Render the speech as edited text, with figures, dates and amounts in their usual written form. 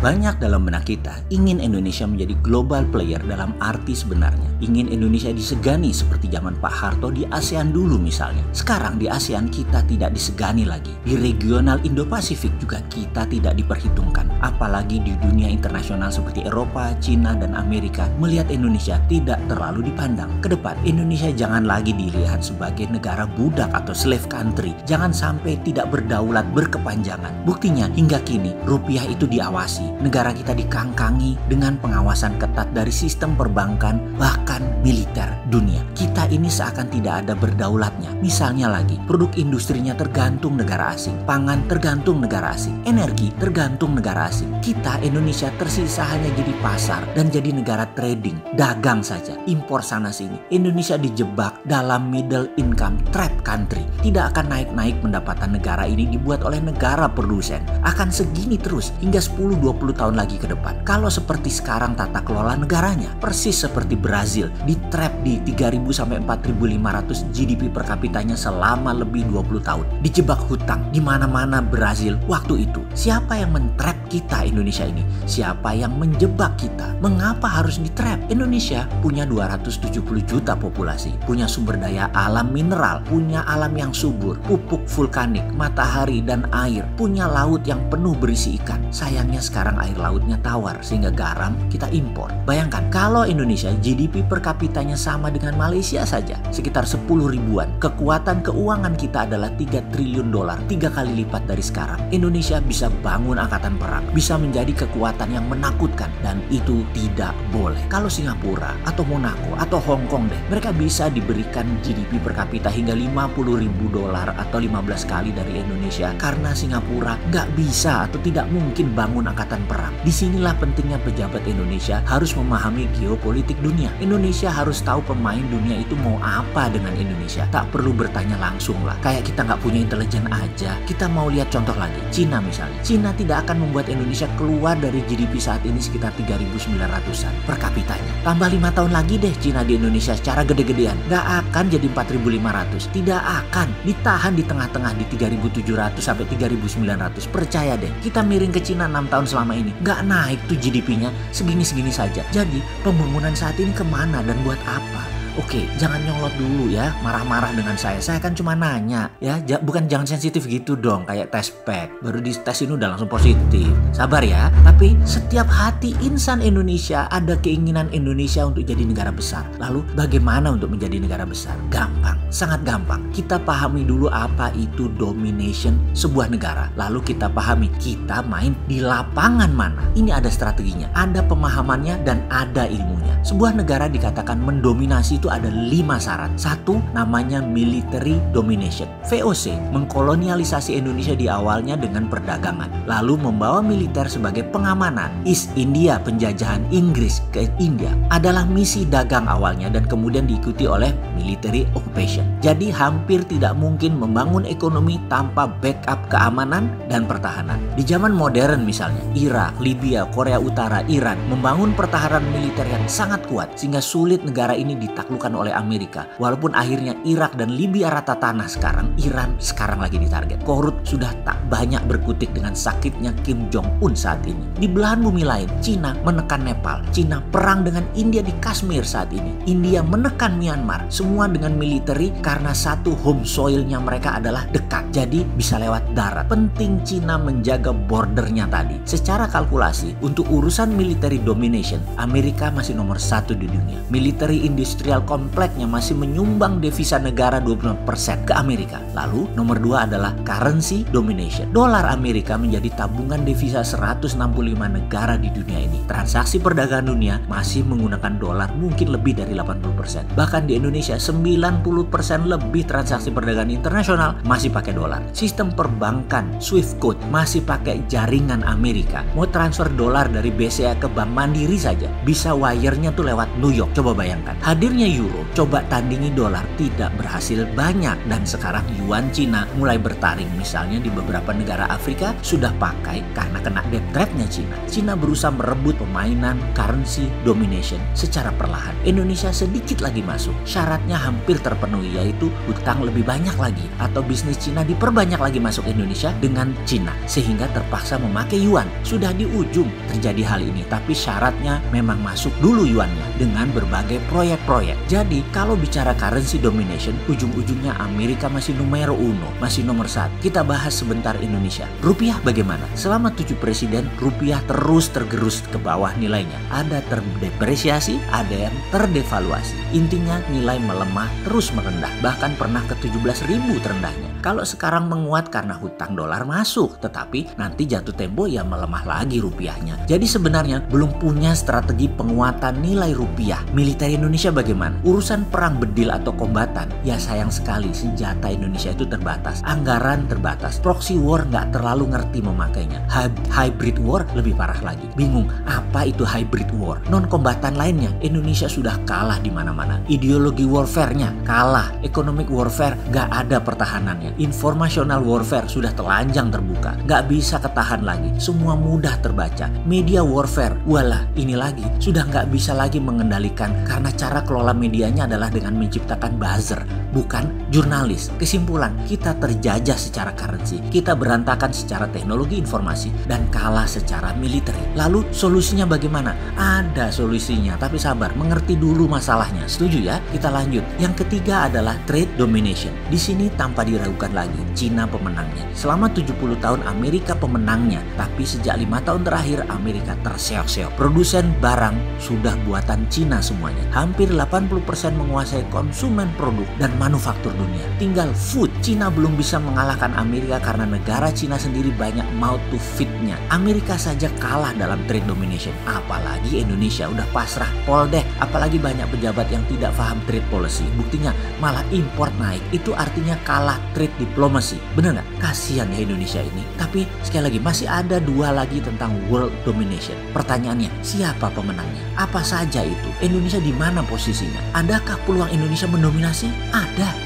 Banyak dalam benak kita ingin Indonesia menjadi global player dalam arti sebenarnya. Ingin Indonesia disegani seperti zaman Pak Harto di ASEAN dulu misalnya. Sekarang di ASEAN kita tidak disegani lagi. Di regional Indo-Pasifik juga kita tidak diperhitungkan. Apalagi di dunia internasional seperti Eropa, Cina, dan Amerika melihat Indonesia tidak terlalu dipandang. Kedepan Indonesia jangan lagi dilihat sebagai negara budak atau slave country. Jangan sampai tidak berdaulat berkepanjangan. Buktinya hingga kini rupiah itu diawasi. Negara kita dikangkangi dengan pengawasan ketat dari sistem perbankan bahkan militer dunia. Kita ini seakan tidak ada berdaulatnya. Misalnya lagi, produk industrinya tergantung negara asing, pangan tergantung negara asing, energi tergantung negara asing. Kita Indonesia tersisa hanya jadi pasar dan jadi negara trading, dagang saja, impor sana sini. Indonesia dijebak dalam middle income trap country. Tidak akan naik-naik pendapatan negara ini dibuat oleh negara produsen. Akan segini terus hingga 10-20 tahun lagi ke depan. Kalau seperti sekarang tata kelola negaranya, persis seperti Brazil, di trap di 3.000 sampai 4.500 GDP per kapitanya selama lebih 20 tahun. Dijebak hutang di mana-mana Brazil waktu itu. Siapa yang mentrap kita Indonesia ini? Siapa yang menjebak kita? Mengapa harus di-trap? Indonesia punya 270 juta populasi, punya sumber daya alam mineral, punya alam yang subur, pupuk vulkanik, matahari dan air, punya laut yang penuh berisi ikan. Sayangnya sekarang air lautnya tawar sehingga garam kita impor. Bayangkan kalau Indonesia GDP per kapitanya sama dengan Malaysia saja, sekitar 10 ribuan. Kekuatan keuangan kita adalah 3 triliun dolar, 3 kali lipat dari sekarang. Indonesia bisa bangun angkatan perang, bisa menjadi kekuatan yang menakutkan, dan itu tidak boleh. Kalau Singapura atau Monaco atau Hong Kong deh, mereka bisa diberikan GDP per kapita hingga 50 ribu dolar atau 15 kali dari Indonesia karena Singapura nggak bisa atau tidak mungkin bangun angkatan perang. Disinilah pentingnya pejabat Indonesia harus memahami geopolitik dunia. Indonesia harus tahu pemain dunia itu mau apa dengan Indonesia. Tak perlu bertanya langsung lah. Kayak kita nggak punya intelijen aja. Kita mau lihat contoh lagi. Cina misalnya. Cina tidak akan membuat Indonesia keluar dari GDP saat ini sekitar 3.900-an per kapitanya. Tambah 5 tahun lagi deh Cina di Indonesia secara gede-gedean. Nggak akan jadi 4.500. Tidak akan. Ditahan di tengah-tengah di 3.700 sampai 3.900. Percaya deh. Kita miring ke Cina 6 tahun selama ini. Nggak naik tuh GDP-nya. Segini-segini saja. Jadi pembangunan saat ini kemana dan buat apa? Oke, jangan nyolot dulu ya, marah-marah dengan saya. Saya kan cuma nanya ya, bukan jangan sensitif gitu dong, kayak tes pack. Baru di tes ini udah langsung positif. Sabar ya, tapi setiap hati insan Indonesia ada keinginan Indonesia untuk jadi negara besar. Lalu bagaimana untuk menjadi negara besar? Gampang, sangat gampang. Kita pahami dulu apa itu domination sebuah negara. Lalu kita pahami kita main di lapangan mana. Ini ada strateginya, ada pemahamannya dan ada ilmunya. Sebuah negara dikatakan mendominasi itu ada 5 syarat. 1, namanya military domination. VOC mengkolonialisasi Indonesia di awalnya dengan perdagangan, lalu membawa militer sebagai pengamanan. East India, penjajahan Inggris ke India adalah misi dagang awalnya dan kemudian diikuti oleh military occupation. Jadi hampir tidak mungkin membangun ekonomi tanpa backup keamanan dan pertahanan. Di zaman modern misalnya, Irak, Libya, Korea Utara, Iran membangun pertahanan militer yang sangat kuat sehingga sulit negara ini ditaklukkan oleh Amerika. Walaupun akhirnya Irak dan Libya rata tanah sekarang, Iran sekarang lagi ditarget. Korut sudah tak banyak berkutik dengan sakitnya Kim Jong-un saat ini. Di belahan bumi lain, Cina menekan Nepal. Cina perang dengan India di Kashmir saat ini. India menekan Myanmar. Semua dengan militeri karena satu home soilnya mereka adalah dekat. Jadi bisa lewat darat. Penting Cina menjaga bordernya tadi. Secara kalkulasi, untuk urusan military domination, Amerika masih nomor 1 di dunia. Military industrial kompleknya masih menyumbang devisa negara 25% ke Amerika. Lalu nomor 2 adalah currency domination. Dolar Amerika menjadi tabungan devisa 165 negara di dunia ini. Transaksi perdagangan dunia masih menggunakan dolar mungkin lebih dari 80%. Bahkan di Indonesia 90% lebih transaksi perdagangan internasional masih pakai dolar. Sistem perbankan Swift Code masih pakai jaringan Amerika. Mau transfer dolar dari BCA ke Bank Mandiri saja bisa wire-nya tuh lewat New York. Coba bayangkan. Hadirnya euro, coba tandingi dolar, tidak berhasil banyak. Dan sekarang yuan Cina mulai bertaring, misalnya di beberapa negara Afrika sudah pakai karena kena debt trap-nya Cina. Cina berusaha merebut permainan currency domination secara perlahan. Indonesia sedikit lagi masuk, syaratnya hampir terpenuhi, yaitu hutang lebih banyak lagi atau bisnis Cina diperbanyak lagi masuk Indonesia dengan Cina, sehingga terpaksa memakai yuan. Sudah di ujung terjadi hal ini, tapi syaratnya memang masuk dulu yuannya dengan berbagai proyek-proyek. Jadi kalau bicara currency domination, ujung-ujungnya Amerika masih numero uno, masih nomor 1. Kita bahas sebentar Indonesia. Rupiah bagaimana? Selama 7 presiden, rupiah terus tergerus ke bawah nilainya. Ada terdepresiasi, ada yang terdevaluasi. Intinya nilai melemah terus merendah, bahkan pernah ke 17.000 terendahnya. Kalau sekarang menguat karena hutang dolar masuk, tetapi nanti jatuh tempo ya melemah lagi rupiahnya. Jadi sebenarnya belum punya strategi penguatan nilai rupiah. Militer Indonesia bagaimana? Urusan perang bedil atau kombatan, ya sayang sekali senjata Indonesia itu terbatas, anggaran terbatas, proxy war nggak terlalu ngerti memakainya, hybrid war lebih parah lagi. Bingung apa itu hybrid war? Non kombatan lainnya Indonesia sudah kalah di mana-mana. Ideologi warfare-nya kalah, economic warfare nggak ada pertahanannya. Informational warfare sudah telanjang terbuka, nggak bisa ketahan lagi, semua mudah terbaca. Media warfare, walah ini lagi, sudah nggak bisa lagi mengendalikan karena cara kelola medianya adalah dengan menciptakan buzzer, bukan jurnalis. Kesimpulan, kita terjajah secara currency, kita berantakan secara teknologi informasi, dan kalah secara militer. Lalu solusinya bagaimana? Ada solusinya, tapi sabar, mengerti dulu masalahnya. Setuju ya? Kita lanjut. Yang ketiga adalah trade domination. Di sini tanpa diragukan lagi, Cina pemenangnya. Selama 70 tahun Amerika pemenangnya, tapi sejak 5 tahun terakhir Amerika terseok-seok. Produsen barang sudah buatan Cina semuanya. Hampir 80% menguasai konsumen produk dan manufaktur dunia. Tinggal food. Cina belum bisa mengalahkan Amerika karena negara Cina sendiri banyak mouth to feed-nya. Amerika saja kalah dalam trade domination, apalagi Indonesia udah pasrah pol deh. Apalagi banyak pejabat yang tidak paham trade policy. Buktinya malah import naik. Itu artinya kalah trade diplomasi. Bener nggak? Kasihan ya Indonesia ini. Tapi sekali lagi masih ada 2 lagi tentang world domination. Pertanyaannya, siapa pemenangnya? Apa saja itu? Indonesia di mana posisinya? Adakah peluang Indonesia mendominasi? Ada.